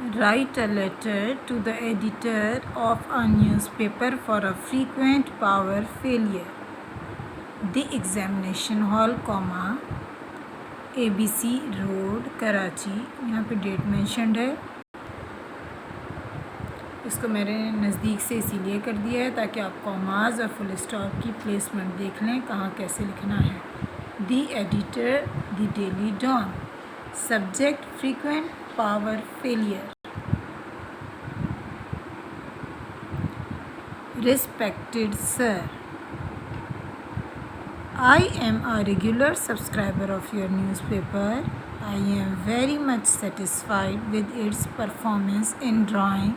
Write a letter to the editor of a newspaper for a frequent power failure. The examination hall, ABC road Karachi. यहाँ पे date mentioned है. इसको मैंने नज़दीक से इसीलिए कर दिया है ताकि आप कॉमाज और फुल स्टॉप की प्लेसमेंट देख लें कहाँ कैसे लिखना है. The editor, the Daily Dawn. Subject frequent power failure. Respected sir, I am a regular subscriber of your newspaper. I am very much satisfied with its performance in drawing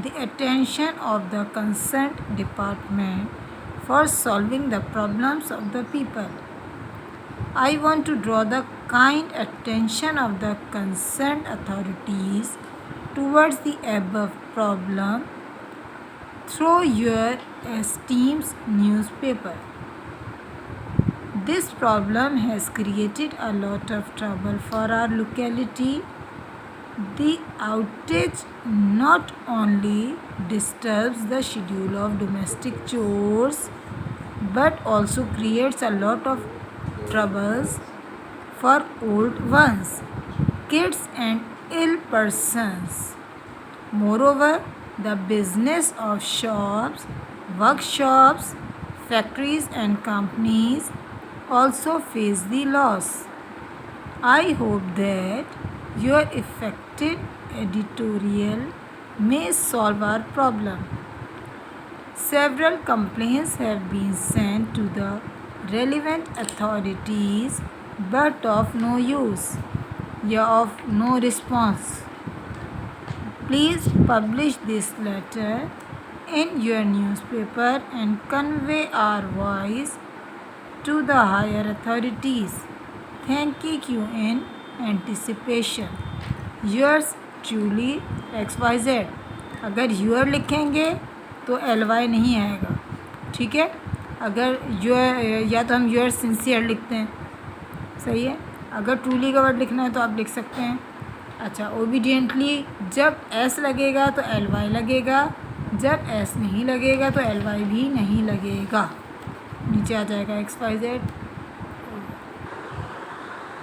the attention of the concerned department for solving the problems of the people. I want to draw the kind attention of the concerned authorities towards the above problem through your esteemed newspaper. This problem has created a lot of trouble for our locality. The outage not only disturbs the schedule of domestic chores but also creates a lot of troubles for old ones, kids and ill persons. Moreover, the business of shops, workshops, factories and companies also face the loss. I hope that your effective editorial may solve our problem. Several complaints have been sent to the relevant authorities but of no use, of no response. Please publish this letter in your newspaper and convey our voice to the higher authorities. Thank you in anticipation. Yours truly XYZ. अगर your लिखेंगे तो LY नहीं आएगा, ठीक है. अगर your या तो हम yours sincere लिखते हैं, सही है. अगर truly का वर्ड लिखना है तो आप लिख सकते हैं. अच्छा, ओबीडियंटली जब एस लगेगा तो LY लगेगा, जब एस नहीं लगेगा तो LY भी नहीं लगेगा. नीचे आ जाएगा XYZ.